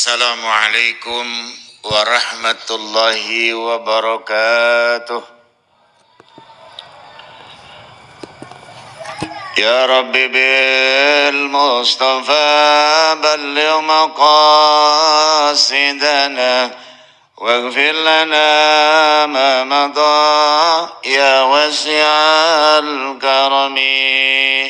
Assalamualaikum warahmatullahi wabarakatuh. Ya Rabbi bil Mustafa balligh maqasidana waghfir lana ma madha ya wasi'al karami.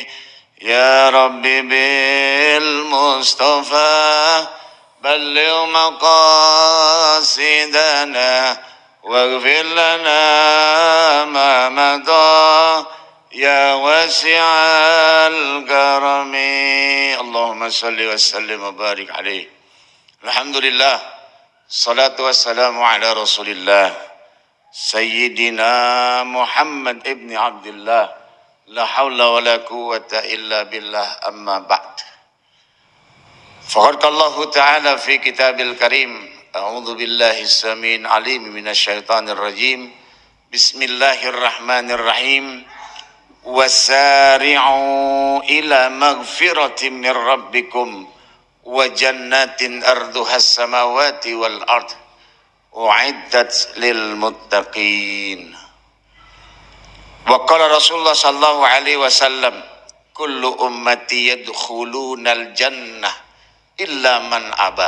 Ya Rabbi bil Mustafa balligh maqasidana waghfir lana ma madha ya wasi'al karami. Allahumma salli wa sallim wa barik alaihi. Alhamdulillah, salatu wassalamu ala rasulillah Sayyidina Muhammad ibn Abdullah. La hawla wa la quwwata illa billah, amma ba'd. Faqad Allahu ta'ala fi kitabil karim. A'udzu billahi as-sami'il 'alim minasyaitonir rajim. Bismillahirrahmanirrahim. Wasari'u ila maghfiratin min rabbikum wa jannatin arduhas samawati wal ard u'iddat lil muttaqin. Wa qala Rasulullah sallallahu alaihi wasallam, kullu ummati yadkhulunal jannah illa man aba.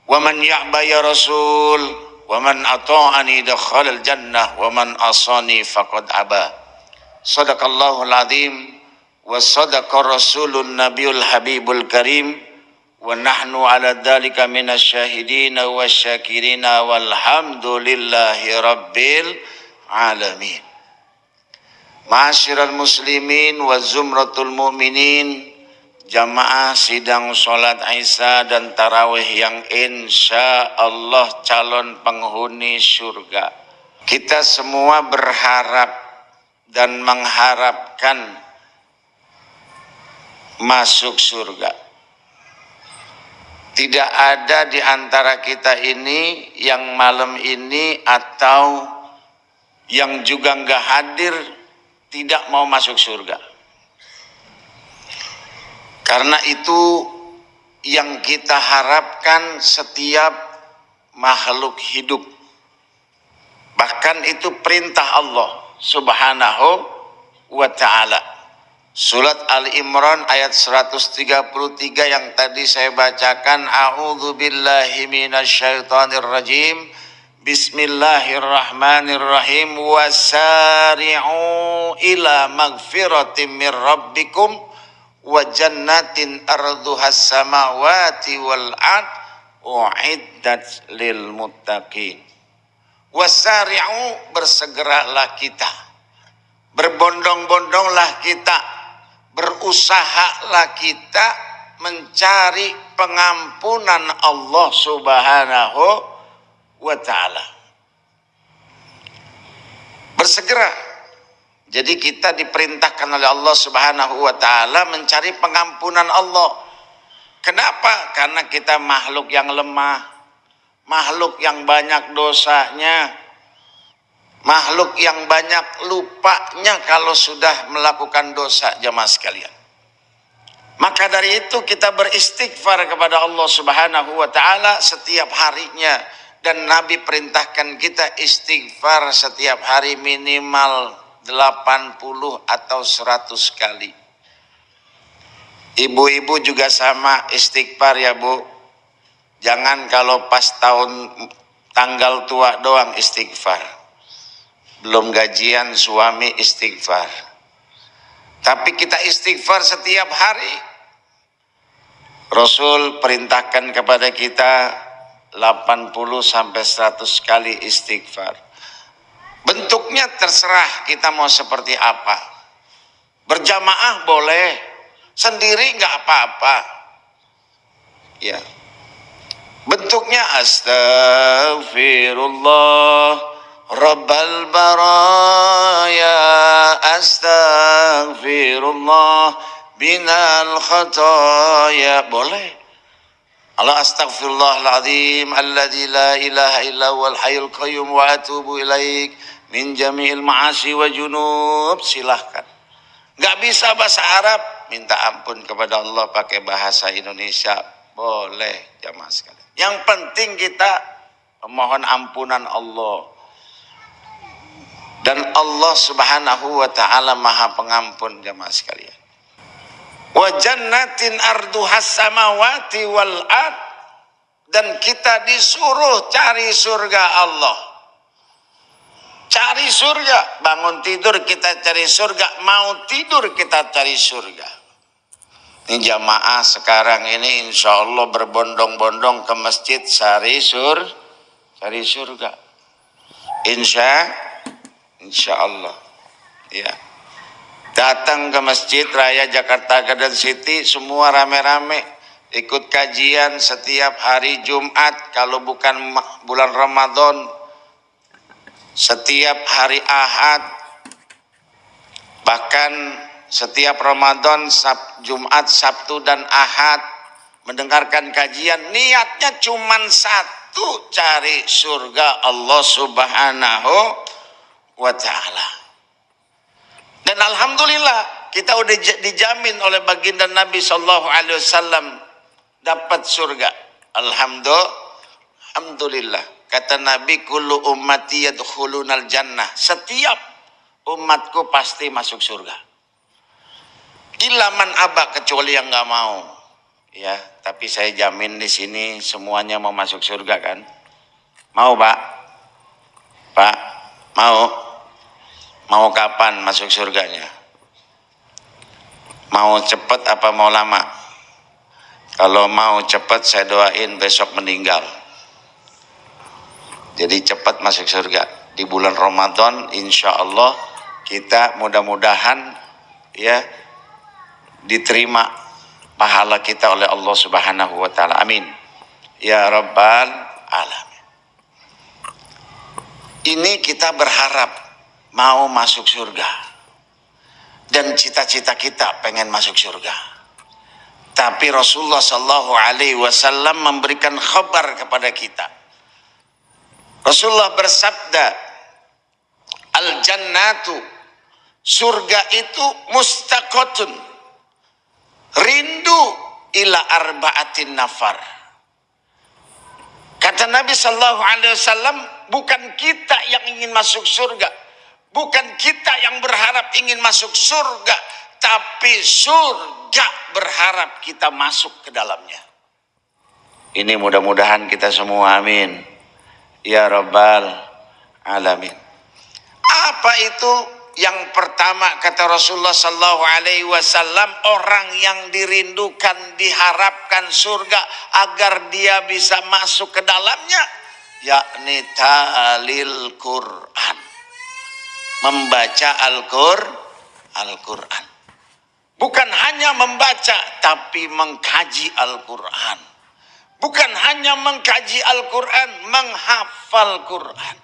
Wa man ya'ba ya Rasul, wa man ata'ani dakhalal jannah, wa man asani faqad aba. Sadaqallahul azim wa sadaqa rasulun nabiyul habibul karim wa nahnu ala dhalika minasyahidin wa syakirin walhamdulillahi rabbil alamin. Ma'asyiral muslimin wa zumratul mu'minin, jamaah sidang sholat Isya dan tarawih yang insya Allah calon penghuni surga. Kita semua berharap dan mengharapkan masuk surga. Tidak ada di antara kita ini yang malam ini atau yang juga enggak hadir tidak mau masuk surga. Karena itu yang kita harapkan setiap makhluk hidup. Bahkan itu perintah Allah Subhanahu wa ta'ala. Surat Al-Imran ayat 133 yang tadi saya bacakan. A'udzu billahi minasyaitonir rajim. Bismillahirrahmanirrahim. Wasari'u ila magfiratin min rabbikum wa jannatin arduhas samawati wal ard u'iddat lil muttaqin. Wasari'u, bersegeralah kita, berbondong-bondonglah kita, berusahalah kita mencari pengampunan Allah Subhanahu wa ta'ala. Bersegera. Jadi kita diperintahkan oleh Allah Subhanahu wa ta'ala mencari pengampunan Allah. Kenapa? Karena kita makhluk yang lemah, makhluk yang banyak dosanya, makhluk yang banyak lupanya kalau sudah melakukan dosa, jamaah sekalian. Maka dari itu kita beristighfar kepada Allah Subhanahu wa ta'ala setiap harinya. Dan Nabi perintahkan kita istighfar setiap hari minimal 80 atau 100 kali. Ibu-ibu juga sama, istighfar ya Bu. Jangan kalau pas tanggal tua doang istighfar. Belum gajian suami istighfar. Tapi kita istighfar setiap hari. Rasul perintahkan kepada kita 80 sampai 100 kali istighfar. Bentuknya terserah kita mau seperti apa. Berjamaah boleh, sendiri nggak apa-apa. Ya. Bentuknya astaghfirullah rabbal baraya, astaghfirullah binal khataya, boleh. Allah astaghfirullahaladzim alladzi la ilaha illa huwal hayyul qayyum wa atubu ilaik min jami'il ma'asi wa junub, silahkan. Nggak bisa bahasa Arab, minta ampun kepada Allah pakai bahasa Indonesia. Boleh jamaah sekalian. Yang penting kita mohon ampunan Allah. Dan Allah Subhanahu wa taala Maha Pengampun jamaah sekalian. Wa jannatin arduhas samawati wal ard, dan kita disuruh cari surga Allah. Cari surga, bangun tidur kita cari surga, mau tidur kita cari surga. Ini jamaah sekarang ini insya Allah berbondong-bondong ke masjid cari surga. Insya Allah, ya. Datang ke Masjid Raya Jakarta Garden City, semua rame-rame ikut kajian setiap hari Jumat, kalau bukan bulan Ramadan setiap hari Ahad, bahkan setiap Ramadan Jumat, Sabtu dan Ahad mendengarkan kajian. Niatnya cuma satu, cari surga Allah Subhanahu wa ta'ala. Dan alhamdulillah kita udah dijamin oleh baginda Nabi sallallahu alaihi wasallam dapat surga. Alhamdulillah. Kata Nabi, kullu ummati yadkhulunal jannah. Setiap umatku pasti masuk surga. Illa man aba, kecuali yang enggak mau. Ya, tapi saya jamin di sini semuanya mau masuk surga kan? Mau, Pak? Pak, mau? Mau kapan masuk surganya? Mau cepat apa mau lama? Kalau mau cepat saya doain besok meninggal. Jadi cepat masuk surga. Di bulan Ramadan insya Allah kita mudah-mudahan ya diterima pahala kita oleh Allah Subhanahu wa taala. Amin. Ya Rabbal Alamin. Ini kita berharap mau masuk surga. Dan cita-cita kita pengen masuk surga. Tapi Rasulullah sallallahu alaihi wasallam memberikan khabar kepada kita. Rasulullah bersabda, al-jannatu, surga itu mustaqotun, rindu ila arba'atin nafar. Kata Nabi sallallahu alaihi wasallam, bukan kita yang ingin masuk surga, bukan kita yang berharap ingin masuk surga, tapi surga berharap kita masuk ke dalamnya. Ini mudah-mudahan kita semua, amin. Ya Rabbal Alamin. Apa itu? Yang pertama kata Rasulullah sallallahu alaihi wasallam, orang yang dirindukan, diharapkan surga agar dia bisa masuk ke dalamnya, yakni ta'lil Quran. Membaca Al-Quran. Bukan hanya membaca, tapi mengkaji Al-Quran. Bukan hanya mengkaji Al-Quran, menghafal Quran.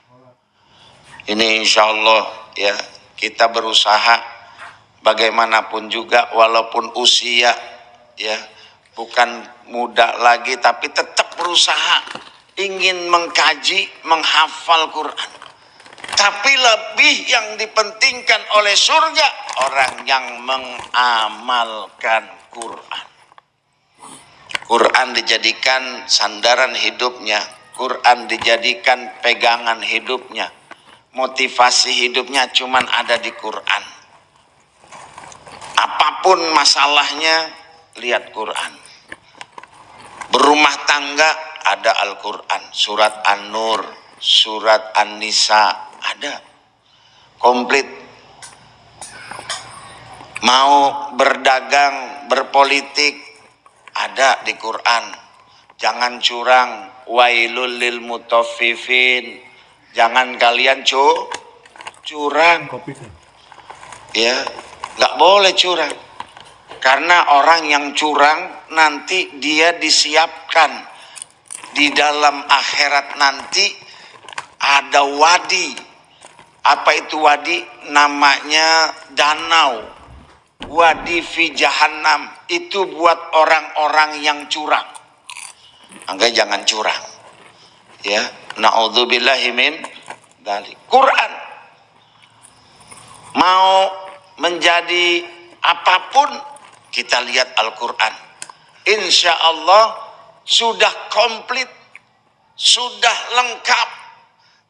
Ini insya Allah ya, kita berusaha bagaimanapun juga, walaupun usia ya bukan muda lagi, tapi tetap berusaha ingin mengkaji, menghafal Quran. Tapi lebih yang dipentingkan oleh surga, orang yang mengamalkan Quran. Quran dijadikan sandaran hidupnya, Quran dijadikan pegangan hidupnya, motivasi hidupnya cuman ada di Quran. Apapun masalahnya, lihat Quran. Berumah tangga ada Al-Quran, surat An-Nur, surat An-Nisa ada, komplit. Mau berdagang, berpolitik, ada di Quran. Jangan curang, wailul lil mutaffifin. Jangan kalian curang. Ya, nggak boleh curang. Karena orang yang curang nanti dia disiapkan di dalam akhirat nanti ada wadi. Apa itu wadi? Namanya danau. Wadi fi jahannam, itu buat orang-orang yang curang. Angga jangan curang. Ya, naudzubillahi min dzalik. Quran mau menjadi apapun, kita lihat Al-Quran. Insya Allah sudah komplit, sudah lengkap.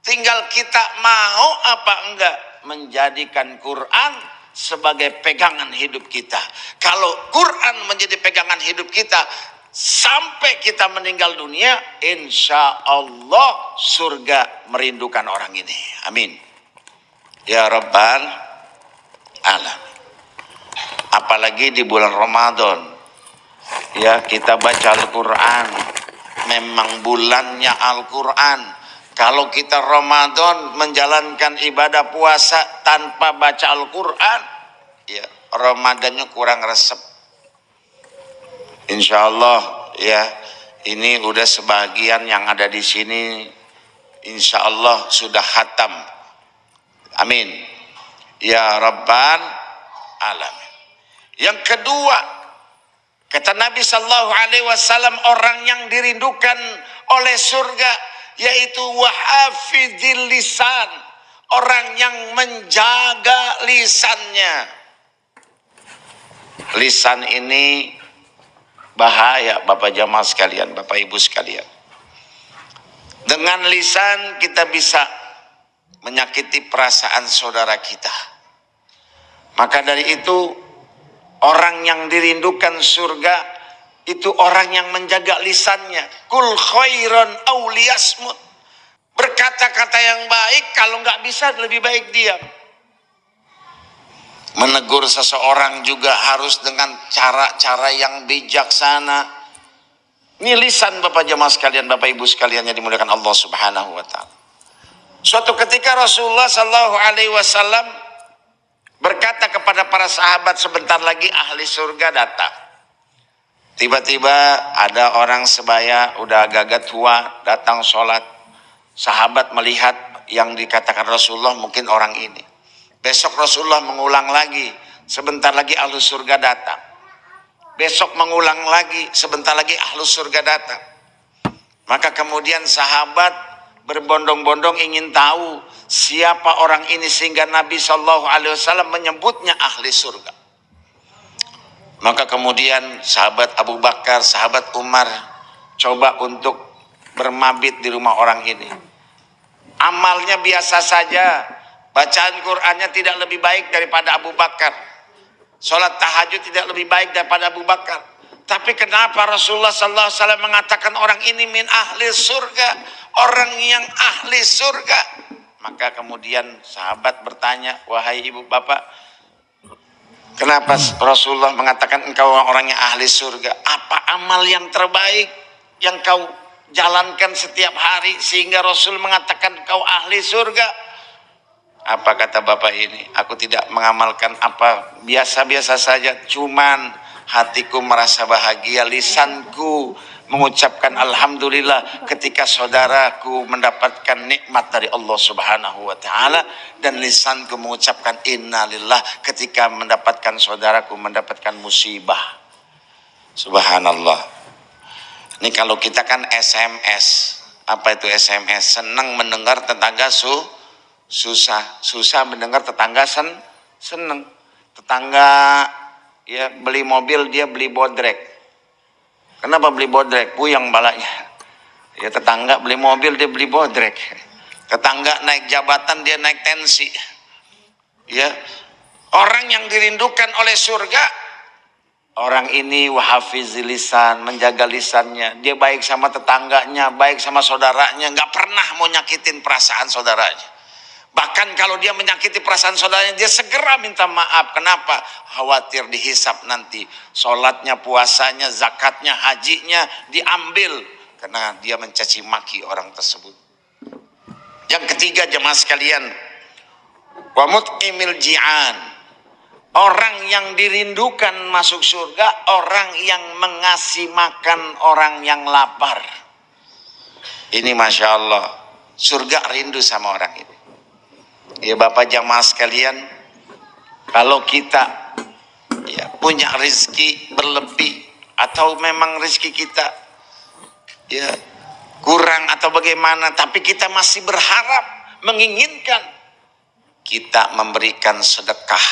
Tinggal kita mau apa enggak menjadikan Quran sebagai pegangan hidup kita. Kalau Quran menjadi pegangan hidup kita sampai kita meninggal dunia, insya Allah surga merindukan orang ini. Amin. Ya Rabbal Alamin. Apalagi di bulan Ramadan, ya kita baca Al-Quran. Memang bulannya Al-Quran. Kalau kita Ramadan menjalankan ibadah puasa tanpa baca Al-Quran, ya Ramadannya kurang resep. Insya Allah ya, ini udah sebagian yang ada di sini, insya Allah sudah khatam. Amin. Ya Rabbal Alamin. Yang kedua, kata Nabi Sallallahu Alaihi Wasallam, orang yang dirindukan oleh surga yaitu wahafidil lisan, orang yang menjaga lisannya. Lisan ini bahaya, Bapak jamaah sekalian, Bapak Ibu sekalian. Dengan lisan kita bisa menyakiti perasaan saudara kita. Maka dari itu, orang yang dirindukan surga itu orang yang menjaga lisannya. Kul khairan aw liyasmut. Berkata-kata yang baik, kalau nggak bisa lebih baik diam. Menegur seseorang juga harus dengan cara-cara yang bijaksana. Ini lisan Bapak jamaah sekalian, Bapak Ibu sekalian yang dimuliakan Allah Subhanahu wa taala. Suatu ketika Rasulullah sallallahu alaihi wasallam berkata kepada para sahabat, sebentar lagi ahli surga datang. Tiba-tiba ada orang sebaya udah agak tua datang sholat. Sahabat melihat yang dikatakan Rasulullah mungkin orang ini. Besok Rasulullah mengulang lagi, sebentar lagi ahli surga datang. Besok mengulang lagi, sebentar lagi ahli surga datang. Maka kemudian sahabat berbondong-bondong ingin tahu siapa orang ini sehingga Nabi SAW menyebutnya ahli surga. Maka kemudian sahabat Abu Bakar, sahabat Umar coba untuk bermabit di rumah orang ini. Amalnya biasa saja, bacaan Qur'annya tidak lebih baik daripada Abu Bakar. Sholat tahajud tidak lebih baik daripada Abu Bakar. Tapi kenapa Rasulullah SAW mengatakan orang ini min ahli surga, orang yang ahli surga? Maka kemudian sahabat bertanya, wahai ibu bapak, kenapa Rasulullah mengatakan engkau orang yang ahli surga? Apa amal yang terbaik yang kau jalankan setiap hari sehingga Rasul mengatakan engkau ahli surga? Apa kata bapak ini? Aku tidak mengamalkan apa, biasa-biasa saja. Cuman hatiku merasa bahagia, lisanku mengucapkan alhamdulillah ketika saudaraku mendapatkan nikmat dari Allah Subhanahu wa taala, dan lisanku mengucapkan innalillah ketika mendapatkan saudaraku mendapatkan musibah. Subhanallah. Ini kalau kita kan SMS. Apa itu SMS? Senang mendengar tetangga susah mendengar tetangga senang. Tetangga ya beli mobil, dia beli bodrek. Kenapa beli bodrek? Puyeng balanya. Ya tetangga beli mobil, dia beli bodrek. Tetangga naik jabatan, dia naik tensi. Ya, orang yang dirindukan oleh surga, orang ini wahafizil lisan, menjaga lisannya. Dia baik sama tetangganya, baik sama saudaranya, nggak pernah mau nyakitin perasaan saudaranya. Bahkan kalau dia menyakiti perasaan saudaranya, dia segera minta maaf. Kenapa? Khawatir dihisap nanti. Sholatnya, puasanya, zakatnya, hajinya diambil. Karena dia mencaci maki orang tersebut. Yang ketiga jemaah sekalian, wa mut'imil ji'an. Orang yang dirindukan masuk surga, orang yang mengasih makan orang yang lapar. Ini Masya Allah, surga rindu sama orang ini. Ya Bapak jamaah sekalian, kalau kita ya punya rezeki berlebih atau memang rezeki kita ya kurang atau bagaimana, tapi kita masih berharap, menginginkan, kita memberikan sedekah,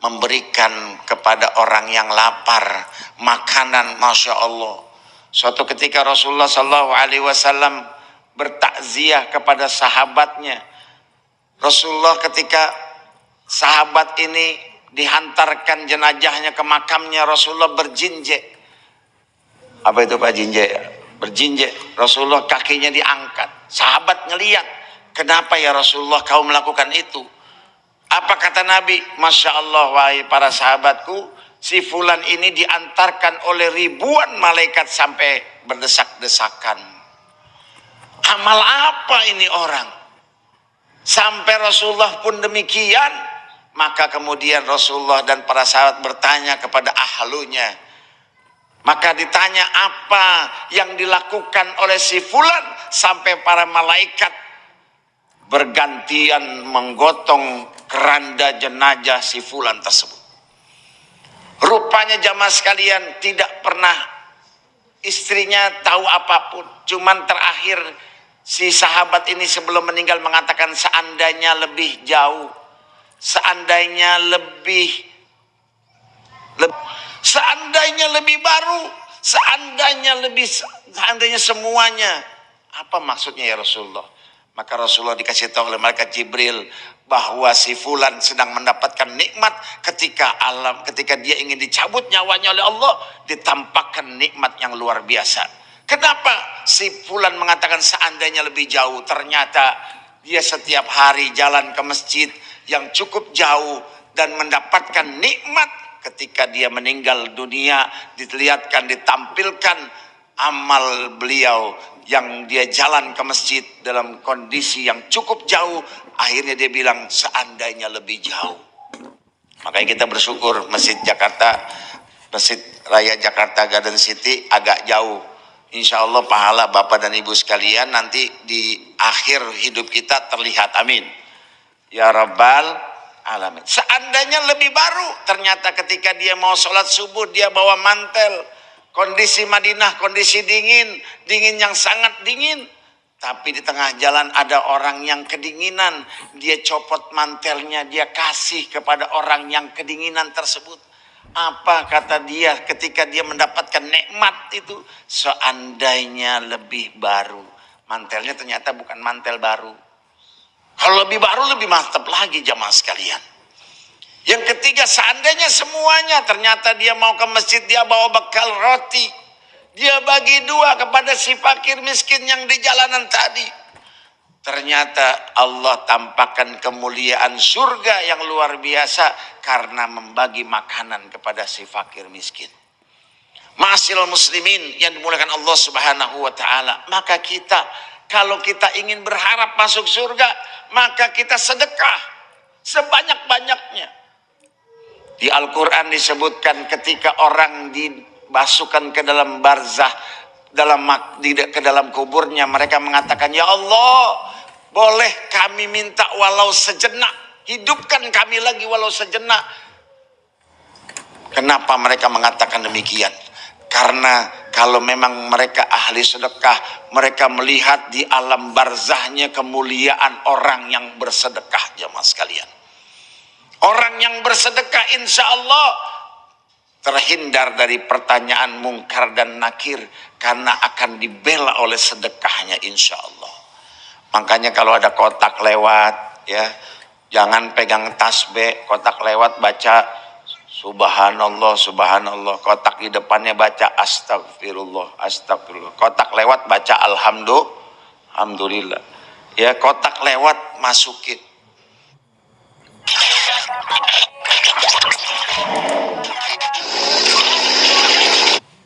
memberikan kepada orang yang lapar makanan, Masya Allah. Suatu ketika Rasulullah Shallallahu Alaihi Wasallam bertakziah kepada sahabatnya. Rasulullah ketika sahabat ini dihantarkan jenazahnya ke makamnya, Rasulullah berjinjek. Apa itu Pak jinjek? Berjinjek. Rasulullah kakinya diangkat. Sahabat ngeliat, kenapa ya Rasulullah kau melakukan itu? Apa kata Nabi? Masya Allah, wahai para sahabatku, si fulan ini diantarkan oleh ribuan malaikat sampai berdesak-desakan. Amal apa ini orang? Sampai Rasulullah pun demikian. Maka kemudian Rasulullah dan para sahabat bertanya kepada ahlunya. Maka ditanya apa yang dilakukan oleh si fulan sampai para malaikat bergantian menggotong keranda jenazah si fulan tersebut. Rupanya jamaah sekalian tidak pernah istrinya tahu apapun. Cuman terakhir si sahabat ini sebelum meninggal mengatakan seandainya lebih jauh, seandainya seandainya lebih baru, seandainya semuanya. Apa maksudnya ya Rasulullah? Maka Rasulullah dikasih tahu oleh malaikat Jibril bahwa si fulan sedang mendapatkan nikmat ketika dia ingin dicabut nyawanya oleh Allah, ditampakkan nikmat yang luar biasa. Kenapa si fulan mengatakan seandainya lebih jauh? Ternyata dia setiap hari jalan ke masjid yang cukup jauh dan mendapatkan nikmat. Ketika dia meninggal dunia, ditampilkan amal beliau yang dia jalan ke masjid dalam kondisi yang cukup jauh. Akhirnya dia bilang seandainya lebih jauh. Makanya kita bersyukur Masjid Raya Jakarta Garden City agak jauh. Insya Allah pahala Bapak dan Ibu sekalian nanti di akhir hidup kita terlihat. Amin. Ya Rabbal Alamin. Seandainya lebih baru, ternyata ketika dia mau sholat subuh dia bawa mantel. Kondisi Madinah, kondisi dingin yang sangat dingin. Tapi di tengah jalan ada orang yang kedinginan. Dia copot mantelnya, dia kasih kepada orang yang kedinginan tersebut. Apa kata dia ketika dia mendapatkan nikmat itu? Seandainya lebih baru. Mantelnya ternyata bukan mantel baru. Kalau lebih baru lebih mantap lagi jamaah sekalian. Yang ketiga, seandainya semuanya, ternyata dia mau ke masjid, dia bawa bekal roti. Dia bagi dua kepada si fakir miskin yang di jalanan tadi. Ternyata Allah tampakkan kemuliaan surga yang luar biasa karena membagi makanan kepada si fakir miskin. Ma'asyiral muslimin yang dimuliakan Allah Subhanahu wa taala, maka kita kalau kita ingin berharap masuk surga, maka kita sedekah sebanyak-banyaknya. Di Al-Quran disebutkan ketika orang dimasukkan ke dalam barzah, ke dalam kuburnya, mereka mengatakan, ya Allah, boleh kami minta walau sejenak, hidupkan kami lagi walau sejenak. Kenapa mereka mengatakan demikian? Karena kalau memang mereka ahli sedekah, mereka melihat di alam barzahnya kemuliaan orang yang bersedekah jamaah sekalian. Orang yang bersedekah insya Allah terhindar dari pertanyaan mungkar dan nakir karena akan dibela oleh sedekahnya insya Allah. Makanya kalau ada kotak lewat, ya jangan pegang tasbih, kotak lewat baca Subhanallah, Subhanallah. Kotak di depannya baca Astagfirullah, Astagfirullah. Kotak lewat baca Alhamdulillah. Ya, kotak lewat masukin.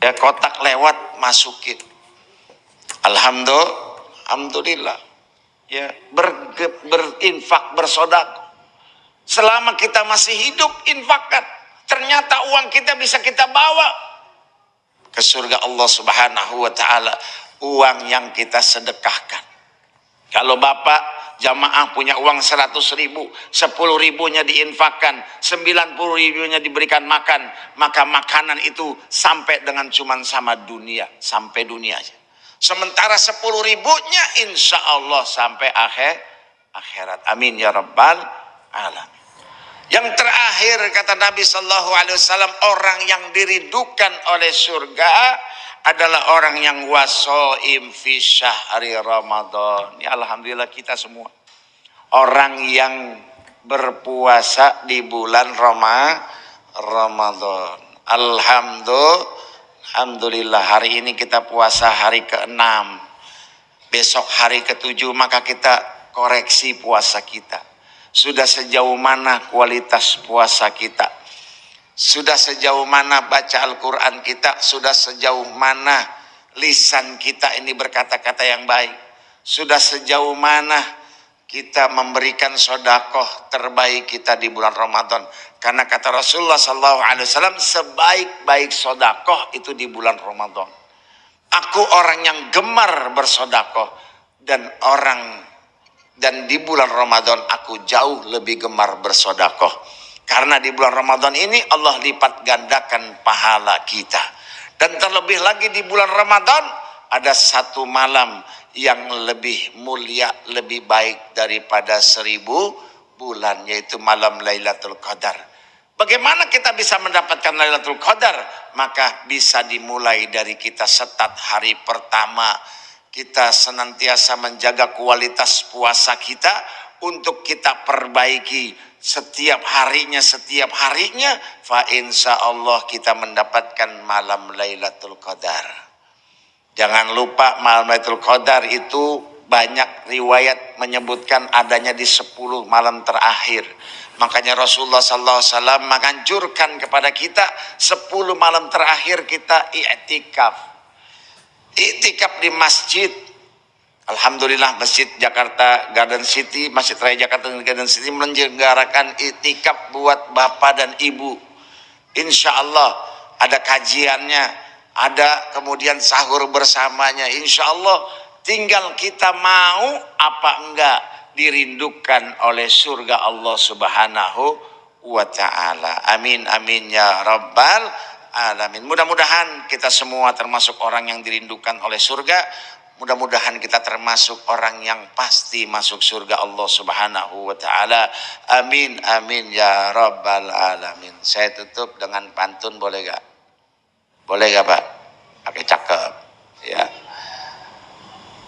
Ya, kotak lewat masukin. Alhamdulillah. Ya, berinfak, bersedekah. Selama kita masih hidup, infakkan. Ternyata uang kita bisa kita bawa ke surga Allah Subhanahu wa taala, uang yang kita sedekahkan. Kalau Bapak jamaah punya uang 100 ribu, 10 ribunya diinfakkan, 90 ribunya diberikan makan, maka makanan itu sampai dengan cuman sama dunia, sampai dunia aja. Sementara 10 ribunya insya Allah sampai akhirat. Amin ya Rabbal Alamin. Yang terakhir kata Nabi Sallallahu Alaihi Wasallam, orang yang dirindukan oleh surga adalah orang yang wasoim fi syahri Ramadan. Ya alhamdulillah kita semua orang yang berpuasa di bulan Ramadan. Alhamdulillah hari ini kita puasa hari ke-6. Besok hari ke-7 maka kita koreksi puasa kita. Sudah sejauh mana kualitas puasa kita? Sudah sejauh mana baca Al-Quran kita? Sudah sejauh mana lisan kita ini berkata-kata yang baik? Sudah sejauh mana kita memberikan sodakoh terbaik kita di bulan Ramadan? Karena kata Rasulullah SAW, sebaik-baik sodakoh itu di bulan Ramadan. Aku orang yang gemar bersodakoh dan di bulan Ramadan aku jauh lebih gemar bersodakoh. Karena di bulan Ramadan ini Allah lipat gandakan pahala kita. Dan terlebih lagi di bulan Ramadan ada satu malam yang lebih mulia, lebih baik daripada 1000 bulan, yaitu malam Lailatul Qadar. Bagaimana kita bisa mendapatkan Lailatul Qadar? Maka bisa dimulai dari kita start hari pertama. Kita senantiasa menjaga kualitas puasa kita untuk kita perbaiki setiap harinya, fa insya Allah kita mendapatkan malam Lailatul Qadar. Jangan lupa malam Lailatul Qadar itu banyak riwayat menyebutkan adanya di 10 malam terakhir. Makanya Rasulullah SAW menganjurkan kepada kita 10 malam terakhir kita i'tikaf. I'tikaf di masjid. Alhamdulillah Masjid Jakarta Garden City, Masjid Raya Jakarta Garden City menyelenggarakan i'tikaf buat bapak dan ibu. Insya Allah ada kajiannya, ada kemudian sahur bersamanya. Insya Allah tinggal kita mau apa enggak dirindukan oleh surga Allah Subhanahu wa Ta'ala. Amin amin ya Rabbal Alamin. Mudah-mudahan kita semua termasuk orang yang dirindukan oleh surga. Mudah-mudahan kita termasuk orang yang pasti masuk surga Allah Subhanahu wa Ta'ala. Amin amin ya Rabbal Alamin. Saya tutup dengan pantun, boleh gak? Boleh gak Pak? Oke, cakep ya.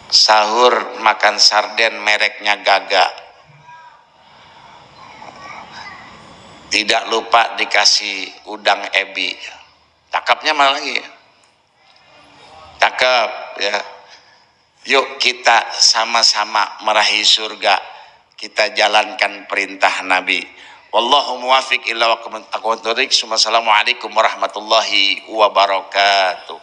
Sahur makan sarden mereknya Gaga. Tidak lupa dikasih udang ebi. Cakepnya malah lagi. Cakep ya. Yuk kita sama-sama meraih surga. Kita jalankan perintah Nabi. Wallahu muwafiq ila waqtum. Assalamualaikum warahmatullahi wabarakatuh.